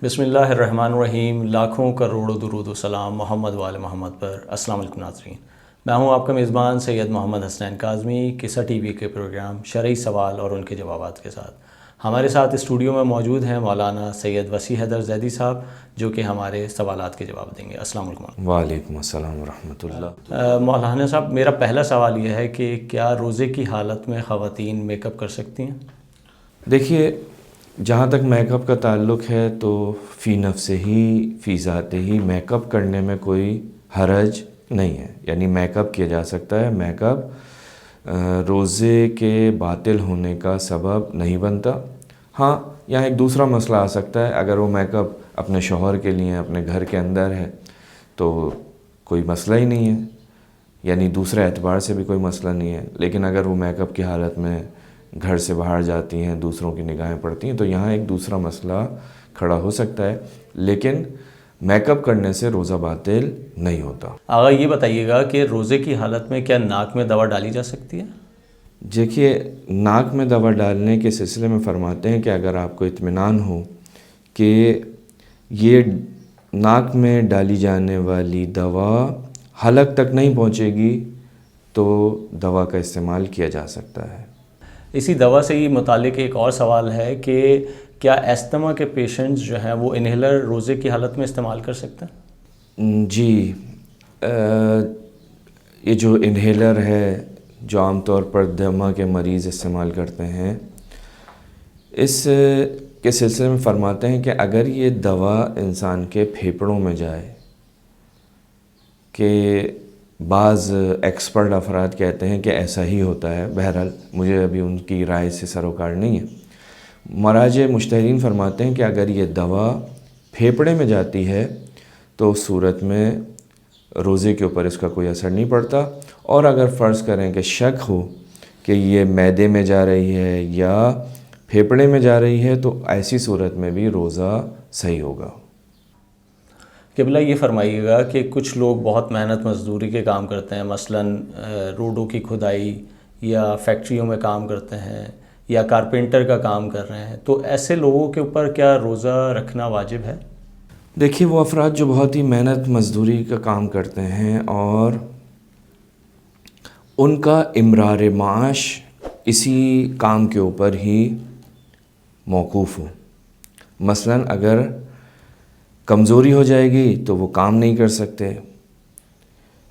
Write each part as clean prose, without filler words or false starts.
بسم اللہ الرحمن الرحیم، لاکھوں کروڑوں درود و سلام محمد وآل محمد پر۔ السلام علیکم ناظرین، میں ہوں آپ کا میزبان سید محمد حسنین کاظمی، قصہ ٹی وی کے پروگرام شرعی سوال اور ان کے جوابات کے ساتھ۔ ہمارے ساتھ اسٹوڈیو میں موجود ہیں مولانا سید وسیع حیدر زیدی صاحب، جو کہ ہمارے سوالات کے جواب دیں گے۔ السلام علیکم۔ وعلیکم السلام ورحمۃ اللہ۔ مولانا صاحب، میرا پہلا سوال یہ ہے کہ کیا روزے کی حالت میں خواتین میک اپ کر سکتی ہیں؟ دیکھیے، جہاں تک میک اپ کا تعلق ہے تو فی نفسہ ہی فی ذات ہی میک اپ کرنے میں کوئی حرج نہیں ہے، یعنی میک اپ کیا جا سکتا ہے۔ میک اپ روزے کے باطل ہونے کا سبب نہیں بنتا۔ ہاں، یہاں ایک دوسرا مسئلہ آ سکتا ہے، اگر وہ میک اپ اپنے شوہر کے لیے اپنے گھر کے اندر ہے تو کوئی مسئلہ ہی نہیں ہے، یعنی دوسرے اعتبار سے بھی کوئی مسئلہ نہیں ہے۔ لیکن اگر وہ میک اپ کی حالت میں گھر سے باہر جاتی ہیں، دوسروں کی نگاہیں پڑتی ہیں، تو یہاں ایک دوسرا مسئلہ کھڑا ہو سکتا ہے، لیکن میک اپ کرنے سے روزہ باطل نہیں ہوتا۔ آغا یہ بتائیے گا کہ روزے کی حالت میں کیا ناک میں دوا ڈالی جا سکتی ہے؟ دیکھیے، ناک میں دوا ڈالنے کے سلسلے میں فرماتے ہیں کہ اگر آپ کو اطمینان ہو کہ یہ ناک میں ڈالی جانے والی دوا حلق تک نہیں پہنچے گی تو دوا کا استعمال کیا جا سکتا ہے۔ اسی دوا سے ہی متعلق ایک اور سوال ہے کہ کیا ایستھما کے پیشنٹس جو ہیں وہ انہیلر روزے کی حالت میں استعمال کر سکتے ہیں؟ جی، یہ جو انہیلر ہے جو عام طور پر دمہ کے مریض استعمال کرتے ہیں، اس کے سلسلے میں فرماتے ہیں کہ اگر یہ دوا انسان کے پھیپھڑوں میں جائے، کہ بعض ایکسپرٹ افراد کہتے ہیں کہ ایسا ہی ہوتا ہے، بہرحال مجھے ابھی ان کی رائے سے سروکار نہیں ہے، مراجع مجتہدین فرماتے ہیں کہ اگر یہ دوا پھیپھڑے میں جاتی ہے تو اس صورت میں روزے کے اوپر اس کا کوئی اثر نہیں پڑتا، اور اگر فرض کریں کہ شک ہو کہ یہ معدے میں جا رہی ہے یا پھیپھڑے میں جا رہی ہے تو ایسی صورت میں بھی روزہ صحیح ہوگا۔ قبلہ یہ فرمائیے گا کہ کچھ لوگ بہت محنت مزدوری کے کام کرتے ہیں، مثلاً روڈوں کی کھدائی یا فیکٹریوں میں کام کرتے ہیں یا کارپینٹر کا کام کر رہے ہیں، تو ایسے لوگوں کے اوپر کیا روزہ رکھنا واجب ہے؟ دیکھیے، وہ افراد جو بہت ہی محنت مزدوری کا کام کرتے ہیں اور ان کا امرار معاش اسی کام کے اوپر ہی موقوف ہو، مثلاً اگر کمزوری ہو جائے گی تو وہ کام نہیں کر سکتے،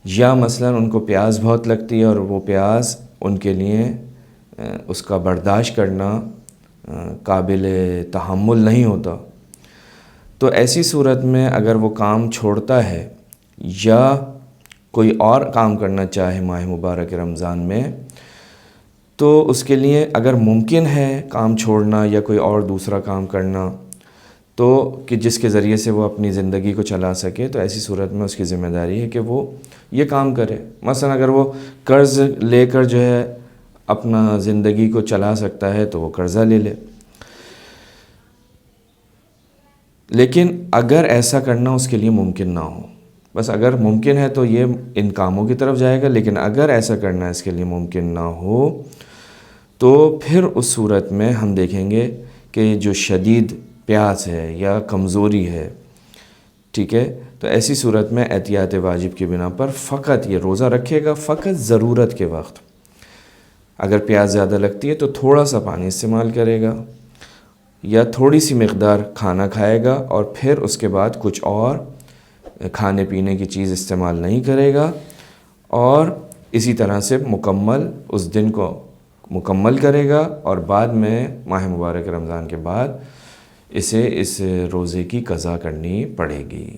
یا مثلاً ان کو پیاس بہت لگتی ہے اور وہ پیاس ان کے لیے اس کا برداشت کرنا قابل تحمل نہیں ہوتا، تو ایسی صورت میں اگر وہ کام چھوڑتا ہے یا کوئی اور کام کرنا چاہے ماہ مبارک رمضان میں، تو اس کے لیے اگر ممکن ہے کام چھوڑنا یا کوئی اور دوسرا کام کرنا تو کہ جس کے ذریعے سے وہ اپنی زندگی کو چلا سکے، تو ایسی صورت میں اس کی ذمہ داری ہے کہ وہ یہ کام کرے۔ مثلا اگر وہ قرض لے کر جو ہے اپنا زندگی کو چلا سکتا ہے تو وہ قرضہ لے لے، لیکن اگر ایسا کرنا اس کے لیے ممکن نہ ہو، بس اگر ممکن ہے تو یہ ان کاموں کی طرف جائے گا، لیکن اگر ایسا کرنا اس کے لیے ممکن نہ ہو تو پھر اس صورت میں ہم دیکھیں گے کہ جو شدید پیاس ہے یا کمزوری ہے، ٹھیک ہے، تو ایسی صورت میں احتیاط واجب کی بنا پر فقط یہ روزہ رکھے گا، فقط ضرورت کے وقت۔ اگر پیاس زیادہ لگتی ہے تو تھوڑا سا پانی استعمال کرے گا یا تھوڑی سی مقدار کھانا کھائے گا، اور پھر اس کے بعد کچھ اور کھانے پینے کی چیز استعمال نہیں کرے گا، اور اسی طرح سے مکمل اس دن کو مکمل کرے گا، اور بعد میں ماہ مبارک رمضان کے بعد اسے اس روزے کی قضا کرنی پڑے گی۔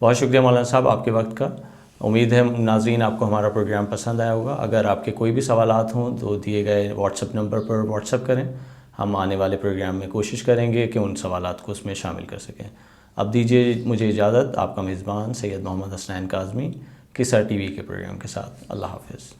بہت شکریہ مولانا صاحب آپ کے وقت کا۔ امید ہے ناظرین آپ کو ہمارا پروگرام پسند آیا ہوگا۔ اگر آپ کے کوئی بھی سوالات ہوں تو دیے گئے واٹس ایپ نمبر پر واٹس ایپ کریں، ہم آنے والے پروگرام میں کوشش کریں گے کہ ان سوالات کو اس میں شامل کر سکیں۔ اب دیجیے مجھے اجازت، آپ کا میزبان سید محمد حسنین کاظمی، قصہ ٹی وی کے پروگرام کے ساتھ۔ اللہ حافظ۔